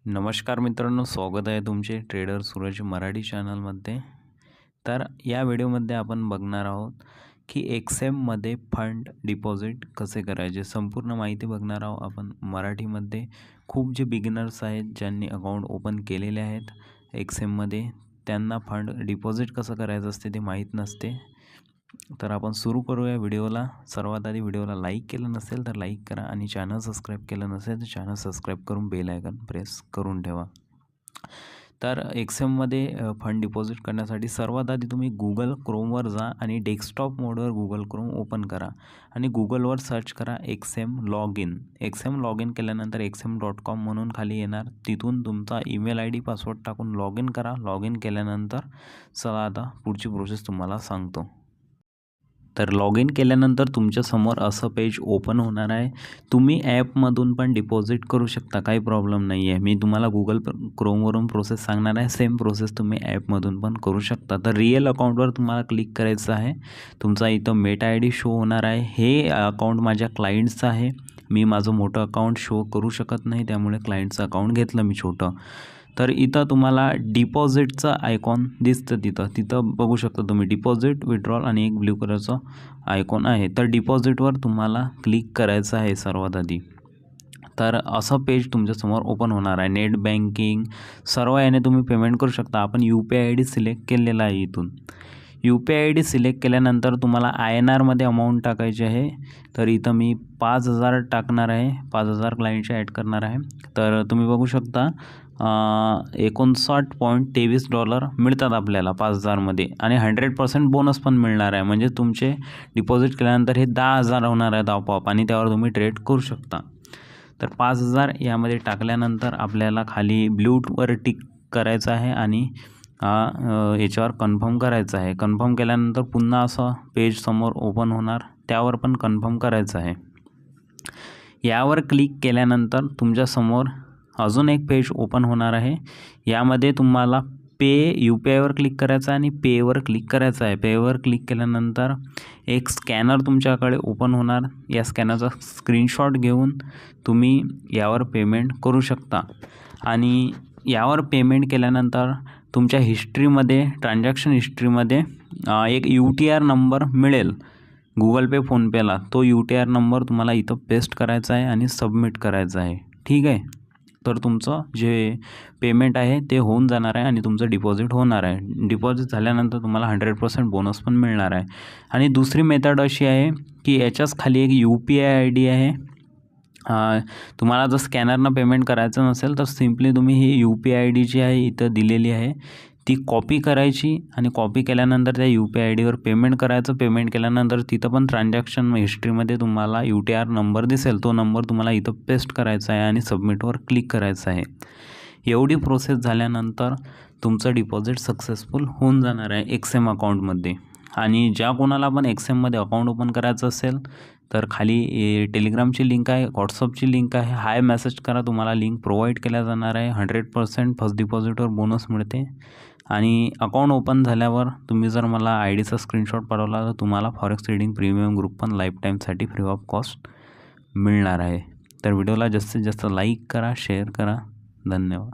नमस्कार मित्रांनो, स्वागत आहे तुमचे ट्रेडर सूरज मराठी चॅनलमध्ये. तर या व्हिडिओमध्ये आपण बघणार आहोत की एक्सएममध्ये फंड डिपॉझिट कसे करायचे, संपूर्ण माहिती बघणार आहोत आपण मराठीमध्ये. खूप जे बिगिनर्स आहेत ज्यांनी अकाउंट ओपन केलेले आहेत एक्सएममध्ये, त्यांना फंड डिपॉझिट कसं करायचं असते ते माहीत नसते. तर आपण सुरू करूया व्हिडिओला. सर्वात आधी व्हिडिओला लाईक केलं नसेल तर लाईक करा आणि चॅनल सबस्क्राईब केलं नसेल तर चॅनल सबस्क्राईब करून बेल आयकॉन प्रेस करून ठेवा. तर एक्सएममध्ये फंड डिपॉझिट करण्यासाठी सर्वात आधी तुम्ही गुगल क्रोमवर जा आणि डेस्कटॉप मोडवर गुगल क्रोम ओपन करा आणि गुगलवर सर्च करा XM log in. XM log in केल्यानंतर xm.com म्हणून खाली येणार. तिथून तुमचा ईमेल ID पासवर्ड टाकून लॉग इन करा. लॉग इन केल्यानंतर चला आता पुढची प्रोसेस तुम्हाला सांगतो. तर लॉग इन केल्यानंतर तुमच्यासमोर असं पेज ओपन होणार आहे. तुम्ही ॲपमधून पण डिपॉझिट करू शकता, काही प्रॉब्लेम नाही आहे. मी तुम्हाला गुगल क्रोमवरून प्रोसेस सांगणार आहे. सेम प्रोसेस तुम्ही ॲपमधून पण करू शकता. तर रिअल अकाउंटवर तुम्हाला क्लिक करायचं आहे. तुमचा इथं मेटा ID शो होणार आहे. हे अकाउंट माझ्या क्लायंटचं आहे. मी माझं मोठं अकाउंट शो करू शकत नाही, त्यामुळे क्लायंटचं अकाउंट घेतलं मी छोटं. तर इथं तुम्हाला डिपॉझिटचं आयकॉन दिसतं. तिथं बघू शकता तुम्ही डिपॉझिट, विड्रॉल आणि एक ब्ल्यू कलरचं आयकॉन आहे. तर डिपॉझिटवर तुम्हाला क्लिक करायचं आहे सर्वात आधी. तर असं पेज तुमच्यासमोर ओपन होणार आहे. नेट बँकिंग सर्व याने तुम्ही पेमेंट करू शकता. आपण UPI ID सिलेक्ट केलेला आहे. इथून UPI ID सिलेक्ट केल्यानंतर तुम्हाला INRमध्ये अमाऊंट टाकायची आहे. तर इथं मी 5,000 टाकणार आहे. 5,000 क्लायंटचे ॲड करणार आहे. तर तुम्ही बघू शकता $59.23 मिळतात आपल्याला 5,000मध्ये आणि 100% बोनस पण मिळणार आहे. म्हणजे तुमचे डिपॉझिट केल्यानंतर हे 10,000 होणार आहेत आपोआप आणि त्यावर तुम्ही ट्रेड करू शकता. तर 5,000 यामध्ये टाकल्यानंतर आपल्याला खाली ब्लूवर टिक करायचं आहे आणि याच्यावर कन्फर्म करायचं आहे. कन्फर्म केल्यानंतर पुन्हा असं पेज समोर ओपन होणार, त्यावर पण कन्फर्म करायचं आहे. यावर क्लिक केल्यानंतर तुमच्यासमोर अजून एक पेज ओपन होणार आहे. यामध्ये तुम्हाला UPIवर क्लिक करायचं आहे आणि पेवर क्लिक करायचं आहे. पेवर क्लिक केल्यानंतर एक स्कॅनर तुमच्याकडे ओपन होणार. या स्कॅनरचा स्क्रीनशॉट घेऊन तुम्ही यावर पेमेंट करू शकता आणि यावर पेमेंट केल्यानंतर तुमच्या हिस्ट्रीमध्ये, ट्रान्झॅक्शन हिस्ट्रीमध्ये एक UTR नंबर मिळेल गुगल पे, फोनपेला. तो UTR नंबर तुम्हाला इथं पेस्ट करायचा आहे आणि सबमिट करायचा आहे. ठीक आहे. तर तुमचं जे पेमेंट आहे ते होऊन जाणार आहे आणि तुमचं डिपॉझिट होणार आहे. डिपॉझिट झाल्यानंतर तुम्हाला 100% बोनस पण मिळणार आहे. आणि दुसरी मेथड अशी आहे की याच्याच खाली एक UPI ID आहे. तुम्हाला जर स्कॅनरनं पेमेंट करायचं नसेल तर सिम्पली तुम्ही ही UPI ID जी आहे इथं दिलेली आहे ती कॉपी करायची आणि कॉपी केल्यानंतर त्या UPI IDवर पेमेंट करायचं. पेमेंट केल्यानंतर तिथं पण ट्रान्झॅक्शन हिस्ट्रीमध्ये तुम्हाला UTR नंबर दिसेल. तो नंबर तुम्हाला इथं पेस्ट करायचा आहे आणि सबमिटवर क्लिक करायचं आहे. एवढी प्रोसेस झाल्यानंतर तुमचं डिपॉझिट सक्सेसफुल होऊन जाणार आहे एक्सएम अकाउंटमध्ये. आणि ज्या कोणाला पण एक्सएममध्ये अकाउंट ओपन करायचं असेल तर खाली टेलिग्रामची लिंक आहे, व्हॉट्सअपची लिंक आहे. हाय मेसेज करा, तुम्हाला लिंक प्रोव्हाइड केल्या जाणार आहे. 100% फर्स्ट डिपॉझिटवर बोनस मिळते. आणि अकाउंट ओपन झाल्यावर तुम्ही जर मला IDचा स्क्रीनशॉट पाठवला तर तुम्हाला फॉरेक्स ट्रेडिंग प्रीमियम ग्रुप पण लाईफ टाईमसाठी फ्री ऑफ कॉस्ट मिळणार आहे. तर व्हिडिओला जास्तीत जास्त लाईक करा, शेअर करा. धन्यवाद.